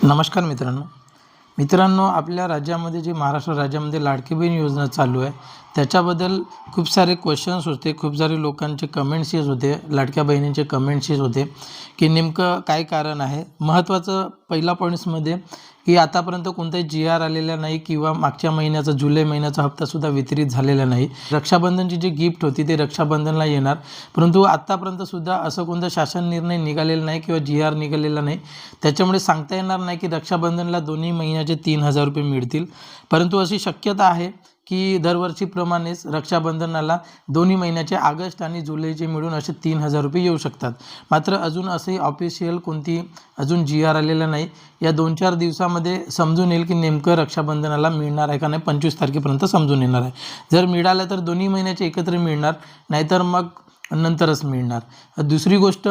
नमस्कार मित्रांनो, आपल्या राज्यामध्ये जी महाराष्ट्र राज्यामध्ये लाडकी बहीण योजना चालू आहे त्याच्याबद्दल खूप सारे क्वेश्चन्स होते, खूप सारे लोकांचे कमेंट्स येत होते, लाडक्या बहिणींचे कमेंट्स येत होते की नेमकं काय कारण आहे. महत्त्वाचं पहिला पॉईंट्समध्ये की आतापर्यंत कोणताही GR आलेला नाही किंवा मागच्या महिन्याचा जुलै महिन्याचा हप्तासुद्धा वितरित झालेला नाही. रक्षाबंधनची जी गिफ्ट होती ते रक्षाबंधनला येणार, परंतु आत्तापर्यंतसुद्धा असं कोणता शासन निर्णय निघालेला नाही किंवा GR निघालेला नाही. त्याच्यामुळे सांगता येणार नाही की रक्षाबंधनला दोन्ही महिन्याचे 3,000 रुपये मिळतील, परंतु अशी शक्यता आहे की दरवर्षीप्रमाणेच रक्षाबंधनाला दोन्ही महिन्याचे ऑगस्ट आणि जुलैचे मिळून असे 3,000 रुपये येऊ शकतात. मात्र अजून असे ऑफिशियल कोणती अजून GR आलेला नाही. या 2-4 दिवसामध्ये समजून येईल की नेमकं रक्षाबंधनाला मिळणार आहे का नाही. 25 तारखेपर्यंत समजून येणार आहे. जर मिळालं तर दोन्ही महिन्याचे एकत्र मिळणार, नाहीतर मग नंतरच मिळणार. दुसरी गोष्ट,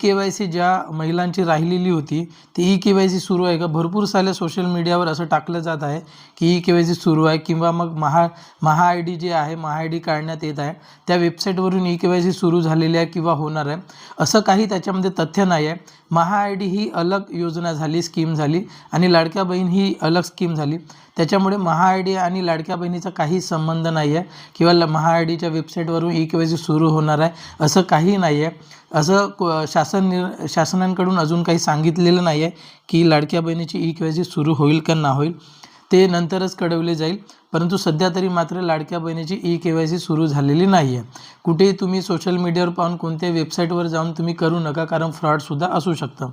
KYC ज्या महिलांची राहिलेली होती ती KYC सुरू आहे का. भरपूर साऱ्या सोशल मीडियावर असं टाकलं जात आहे की KYC सुरू आहे किंवा मग महा ID जे आहे महा ID काढण्यात येत आहे, त्या वेबसाईटवरून KYC सुरू झालेली आहे किंवा होणार आहे. असं काही त्याच्यामध्ये तथ्य नाही आहे. महा ID ही अलग योजना झाली, स्कीम झाली, आणि लाडक्या बहीण ही अलग स्कीम झाली. त्याच्यामुळे महा ID आणि लाडक्या बहिणीचा काही संबंध नाही आहे किंवा महा IDच्या वेबसाईटवरून KYC सुरू होणार आहे असं काही नाही आहे. असं शासनाकडून अजून काही सांगितलेलं नाही आहे की लाडक्या बहिणीची KYC सुरू होईल का ना होईल, ते नंतरच कळवले जाईल. परंतु सध्या तरी मात्र लाडक्या बहिणीची KYC सुरू झालेली नाही आहे. कुठेही तुम्ही सोशल मीडियावर पाहून कोणत्याही वेबसाईटवर जाऊन तुम्ही करू नका, कारण फ्रॉडसुद्धा असू शकतं.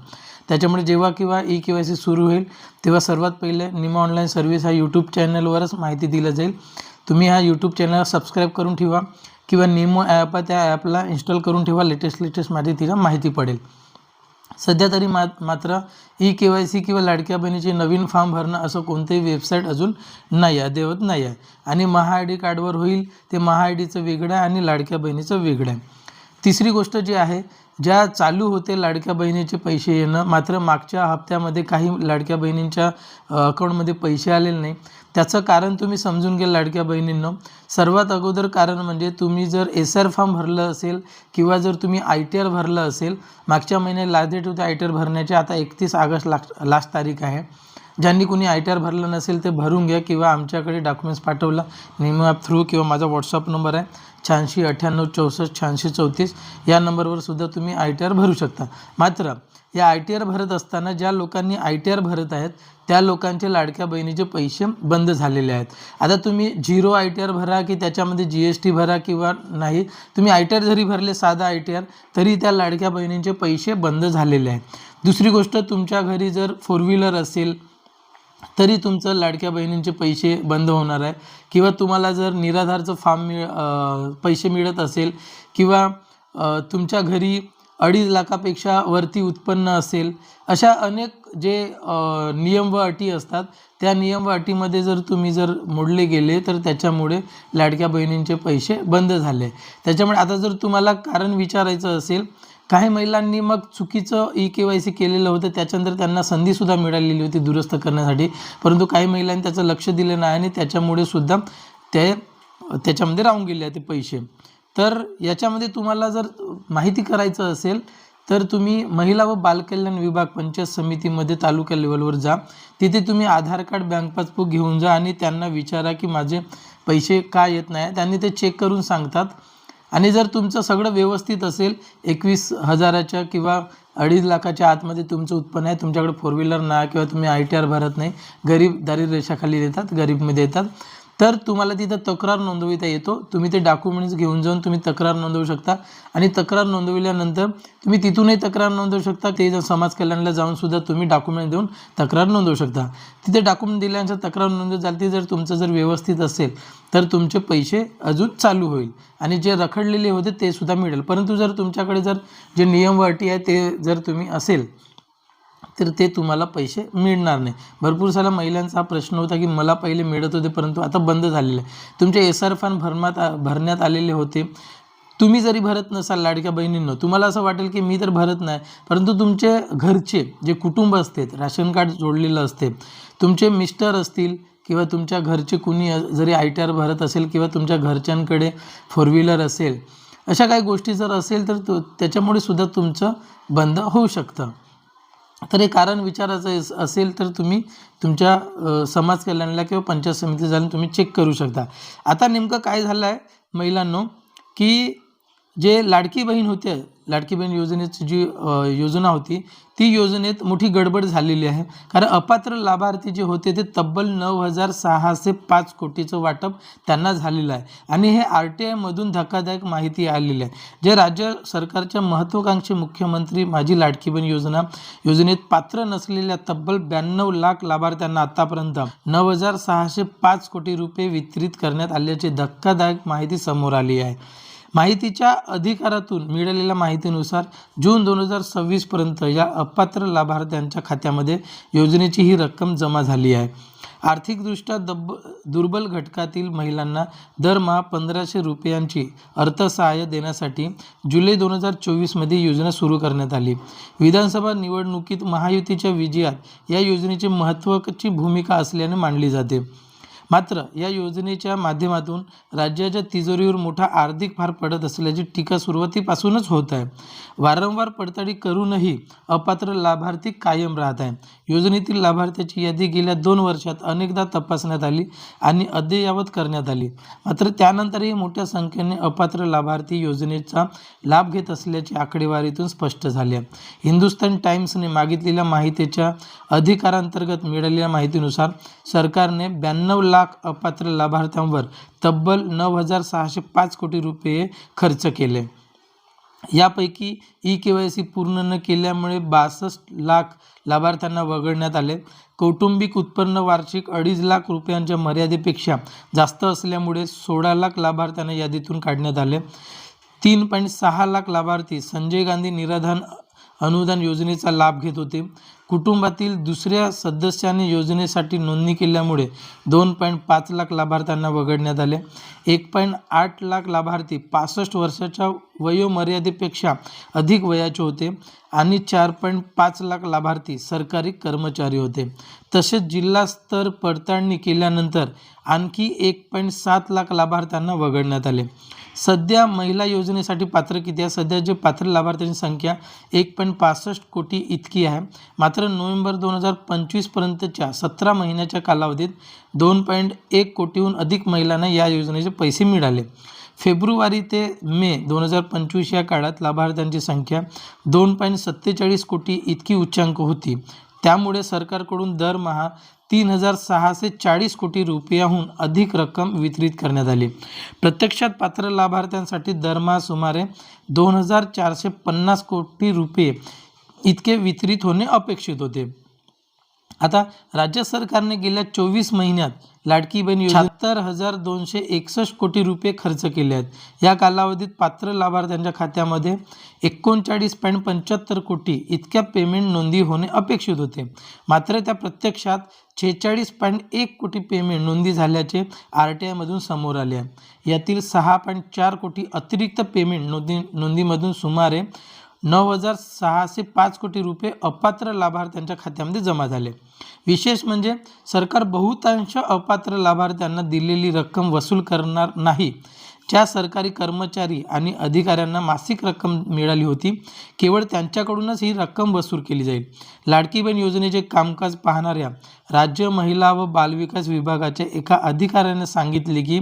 त्याच्यामुळे जेव्हा किंवा KYC सुरू होईल तेव्हा सर्वात पहिले निमा ऑनलाईन सर्व्हिस हा यूट्यूब चॅनलवरच माहिती दिलं जाईल. तुम्ही हा यूट्यूब चॅनल सबस्क्राईब करून ठेवा किंवा निमो ॲप आहे त्या ॲपला इन्स्टॉल करून ठेवा. लेटेस्ट माहिती पडेल. सध्या तरी मात्र KYC किंवा लाडक्या बहिणीचे नवीन फॉर्म भरणं असं कोणतेही वेबसाईट अजून नाही आहे, अद्ययावत नाही आहे. आणि महा ID कार्डवर होईल ते महा IDचं वेगळं आहे आणि लाडक्या बहिणीचं वेगळं आहे. तिसरी गोष्ट जी आहे, ज्या चालू होते लाडक्या बहिणीचे पैसे येणं, मात्र मागच्या हप्त्यामध्ये काही लाडक्या बहिणींच्या अकाउंटमध्ये पैसे आलेले नाही. त्याचं कारण तुम्ही समजून घ्या लाडक्या बहिणींनो. सर्वात अगोदर कारण म्हणजे तुम्ही जर SR फॉर्म भरलं असेल किंवा जर तुम्ही ITR भरलं असेल, मागच्या महिन्यात लास्ट डेट होते ITR भरण्याची, आता 31 ऑगस्ट लास्ट तारीख आहे. ज्यांनी कोणी ITR भरलं नसेल ते भरून घ्या किंवा आमच्याकडे डॉक्युमेंट्स पाठवला निमो ॲप थ्रू किंवा माझा WhatsApp नंबर आहे 8698648634 या नंबरवर सुद्धा तुम्ही ITR भरू शकता. मात्र या ITR भरत असताना ज्या लोकांनी ITR भरत आहेत त्या लोकांचे लाडक्या बहिणीचे पैसे बंद झालेले आहेत. आता तुम्ही 0 ITR भरा की त्याच्यामध्ये GST भरा किंवा नाही, तुम्ही ITR जरी भरले साधा ITR तरी त्या लाडक्या बहिणींचे पैसे बंद झालेले आहेत. दुसरी गोष्ट, तुमच्या घरी जर 4 व्हीलर असेल तरी तुमचं लाडक्या बहिणींचे पैसे बंद होणार आहे. किंवा तुम्हाला जर निराधारचं पैसे मिळत असेल किंवा तुमच्या घरी 2.5 लाखापेक्षा वरती उत्पन्न असेल, अशा अनेक जे नियम व अटी असतात त्या नियम व अटीमध्ये जर तुम्ही मोडले गेले तर त्याच्यामुळे लाडक्या बहिणींचे पैसे बंद झाले. त्याच्यामुळे आता जर तुम्हाला कारण विचारायचं असेल, काही महिलांनी मग चुकीचं KYC केलेलं होतं, त्याच्यानंतर त्यांना संधीसुद्धा मिळालेली होती दुरुस्त करण्यासाठी, परंतु काही महिलांनी त्याचं लक्ष दिलं नाही आणि त्याच्यामुळे सुद्धा त्याच्यामध्ये राहून गेले ते पैसे. तर याच्यामध्ये तुम्हाला जर माहिती करायचं असेल तर तुम्ही महिला व बालकल्याण विभाग पंचायत समितीमध्ये तालुका लेवलवर जा. तिथे तुम्ही आधार कार्ड, बँक पासबुक घेऊन जा आणि त्यांना विचारा की माझे पैसे का येत नाही. त्यांनी ते चेक करून सांगतात. आणि जर तुमचं सगळं व्यवस्थित असेल, 21,000च्या किंवा 2.5 लाखाच्या आतमध्ये तुमचं उत्पन्न आहे, तुमच्याकडे 4 व्हीलर नाही किंवा तुम्ही ITR भरत नाही, गरीब दारिद्र्य रेषाखाली येतात, गरीबमध्ये येतात, तर तुम्हाला तिथं तक्रार नोंदविता येतो. तुम्ही ते डॉक्युमेंट्स घेऊन जाऊन तुम्ही तक्रार नोंदवू शकता आणि तक्रार नोंदविल्यानंतर तुम्ही तिथूनही तक्रार नोंदवू शकता. ते जर समाज कल्याणला जाऊन सुद्धा तुम्ही डॉक्युमेंट देऊन तक्रार नोंदवू शकता. तिथे डॉक्युमेंट दिल्यानंतर तक्रार नोंदवली जाते. जर तुमचं व्यवस्थित असेल तर तुमचे पैसे अजून चालू होईल आणि जे रखडलेले होते ते सुद्धा मिळेल. परंतु जर तुमच्याकडे जे नियम व अटी आहे ते जर तुम्ही असेल तर ते तुम्हाला पैसे मिळणार नाही. भरपूर साऱ्या महिलांचा हा प्रश्न होता की मला पहिले मिळत होते परंतु आता बंद झालेले आहे. तुमचे SR फॉर्म भरण्यात आलेले होते. तुम्ही जरी भरत नसाल लाडक्या बहिणींनो, तुम्हाला असं वाटेल की मी तर भरत नाही, परंतु तुमचे घरचे जे कुटुंब असते, राशन कार्ड जोडलेलं असते, तुमचे मिस्टर असतील किंवा तुमच्या घरचे कुणी जरी ITR भरत असेल किंवा तुमच्या घरच्यांकडे 4 व्हीलर असेल, अशा काही गोष्टी जर असेल तर त्याच्यामुळे सुद्धा तुमचं बंद होऊ शकतं. तर हे कारण विचारायचं असेल तर तुम्ही तुमच्या समाज कल्याणला किंवा पंचायत समिती जाऊन तुम्ही चेक करू शकता. आता नेमकं काय झालं आहे महिलांनो, की जे लाडकी बहीण होते, लाडकी बहीण योजनेची जी योजना होती, ती योजनेत मोठी गडबड झालेली आहे. कारण अपात्र लाभार्थी जे होते ते तब्बल 9,605 कोटीचं वाटप त्यांना झालेलं आहे आणि हे RTIमधून धक्कादायक माहिती आलेली आहे. जे राज्य सरकारच्या महत्त्वाकांक्षी मुख्यमंत्री माझी लाडकी बहीण योजनेत पात्र नसलेल्या तब्बल 92 लाख लाभार्थ्यांना आतापर्यंत 9,605 कोटी रुपये वितरित करण्यात आल्याची धक्कादायक माहिती समोर आली आहे. माहितीच्या अधिकारातून मिळालेल्या माहितीनुसार जून 2026 पर्यंत या अपात्र लाभार्थ्यांच्या खात्यामध्ये योजनेची ही रक्कम जमा झाली आहे. आर्थिकदृष्ट्या दुर्बल घटकातील महिलांना दरमहा 1,500 रुपयांची अर्थसहाय्य देण्यासाठी जुलै 2024 मध्ये योजना सुरू करण्यात आली. विधानसभा निवडणुकीत महायुतीच्या विजयात या योजनेची महत्त्वाची भूमिका असल्याने मानली जाते. मात्र या योजनेच्या माध्यमातून राज्याच्या तिजोरीवर मोठा आर्थिक भार पडत असल्याची टीका सुरुवातीपासूनच होत आहे. वारंवार पडताळणी करूनही अपात्र लाभार्थी कायम राहत आहे. योजनेतील लाभार्थ्याची यादी गेल्या 2 वर्षात अनेकदा तपासण्यात आली आणि अद्ययावत करण्यात आली. मात्र त्यानंतरही मोठ्या संख्येने अपात्र लाभार्थी योजनेचा लाभ घेत असल्याची आकडेवारीतून स्पष्ट झाले आहे. हिंदुस्तान टाइम्सने मागितलेल्या माहितीच्या अधिकारांतर्गत मिळालेल्या माहितीनुसार सरकारने 92 लाख अपात्र लाभार्थ्यांवर तब्बल 9,605 कोटी रुपये खर्च केले. यापैकी EKYC पूर्ण न केल्यामुळे 62 लाख लाभार्थ्यांना वगळण्यात आले. कौटुंबिक उत्पन्न वार्षिक 2.5 लाख रुपयांच्या मर्यादेपेक्षा जास्त असल्यामुळे 16 लाख लाभार्थ्यांना यादीतून काढण्यात आले. 3.6 लाख लाभार्थी संजय गांधी निराधार अनुदान योजनेचा लाभ घेत होते. कुटुंबातील दुसऱ्या सदस्याने योजनेसाठी नोंदणी केल्यामुळे 2.5 लाख लाभार्थ्यांना वगळण्यात आले. 1.8 लाख लाभार्थी 65 वर्षाच्या वयोमर्यादेपेक्षा अधिक वयाचे होते आणि 4.5 लाख लाभार्थी सरकारी कर्मचारी होते. तसेच जिल्हा स्तर पडताळणी केल्यानंतर आणखी 1.7 लाख लाभार्थ्यांना वगळण्यात आले. सध्या महिला योजनेसाठी पात्र किती आहे? सध्या जे पात्र लाभार्थ्यांची संख्या 1.65 कोटी इतकी आहे. मात्र नोव्हेंबर 2025 पर्यंतच्या 17 महिन्याच्या कालावधीत 2.1 कोटीहून अधिक महिलांना या योजनेचे पैसे मिळाले. फेब्रुवारी ते मे 2025 या काळात लाभार्थ्यांची संख्या 2.47 कोटी इतकी उच्चांक होती. त्यामुळे सरकारकडून दरमहा 3,640 कोटी रुपयाहून अधिक रक्कम वितरित करण्यात आली. प्रत्यक्षात पात्र लाभार्थ्यांसाठी दरमहा सुमारे 2,450 कोटी रुपये इतके वितरित होणे अपेक्षित होते. आता राज्य सरकारने गेल्या 24 महिन्यात लाडकी बहीण योजनेत 76,261 कोटी रुपये खर्च केले आहेत. या कालावधीत पात्र लाभार्थ्यांच्या खात्यामध्ये 39.75 कोटी इतक्या पेमेंट नोंदी होणे अपेक्षित होते. मात्र त्या प्रत्यक्षात 46.1 कोटी पेमेंट नोंदी झाल्याचे RTIमधून समोर आले आहे. यातील 6.4 कोटी अतिरिक्त पेमेंट नोंदीमधून सुमारे 9,605 कोटी रुपये अपात्र लाभार्थ्यांच्या खात्यामध्ये जमा झाले. विशेष म्हणजे सरकार बहुतांश अपात्र लाभार्थ्यांना दिलेली रक्कम वसूल करणार नाही. ज्या सरकारी कर्मचारी आणि अधिकाऱ्यांना मासिक रक्कम मिळाली होती, केवळ त्यांच्याकडूनच ही रक्कम वसूल केली जाईल. लाडकी बहीण योजनेचे कामकाज पाहणाऱ्या राज्य महिला व बालविकास विभागाच्या एका अधिकाऱ्याने सांगितले की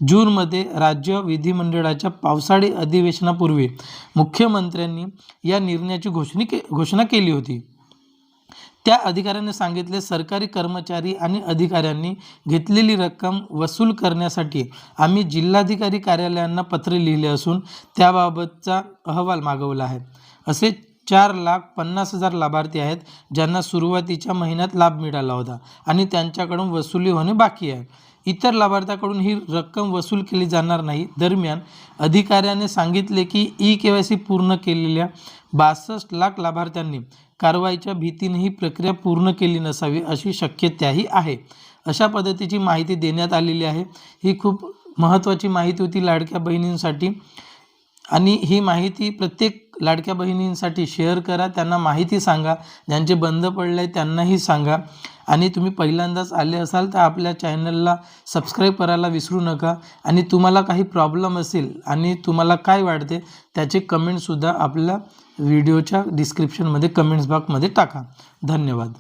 जूनमध्ये राज्य विधिमंडळाच्या पावसाळी अधिवेशनापूर्वी मुख्यमंत्र्यांनी या निर्णयाची घोषणा केली होती. त्या अधिकाऱ्याने सांगितले, सरकारी कर्मचारी आणि अधिकाऱ्यांनी घेतलेली रक्कम वसूल करण्यासाठी आम्ही जिल्हाधिकारी कार्यालयांना पत्र लिहिले असून त्याबाबतचा अहवाल मागवला आहे. असे 4,50,000 लाभार्थी आहेत ज्यांना सुरुवातीच्या महिन्यात लाभ मिळाला होता आणि त्यांच्याकडून वसुली होणे बाकी आहे. इतर लाभार्थ्याकडून ही रक्कम वसूल केली जाणार नाही. दरम्यान अधिकाऱ्याने सांगितले की EKYC पूर्ण केलेल्या 62 लाख लाभार्थ्यांनी कारवाईच्या भीतीने ही प्रक्रिया पूर्ण केली नसावी अशी शक्यताही आहे. अशा पद्धतीची माहिती देण्यात आलेली आहे. ही खूप महत्त्वाची माहिती होती लाडक्या बहिणींसाठी आणि ही माहिती प्रत्येक लाडक्या बहिणींसाठी शेअर करा. त्यांना माहिती सांगा. ज्यांचे बंद पडले त्यांनाही सांगा आणि तुम्ही पहिल्यांदाच आले असाल तर आपल्या चॅनलला सबस्क्राईब करायला विसरू नका. आणि तुम्हाला काही प्रॉब्लेम असेल आणि तुम्हाला काय वाटते त्याचे कमेंटसुद्धा आपल्या व्हिडिओच्या डिस्क्रिप्शनमध्ये कमेंट्स बॉक्समध्ये टाका. धन्यवाद.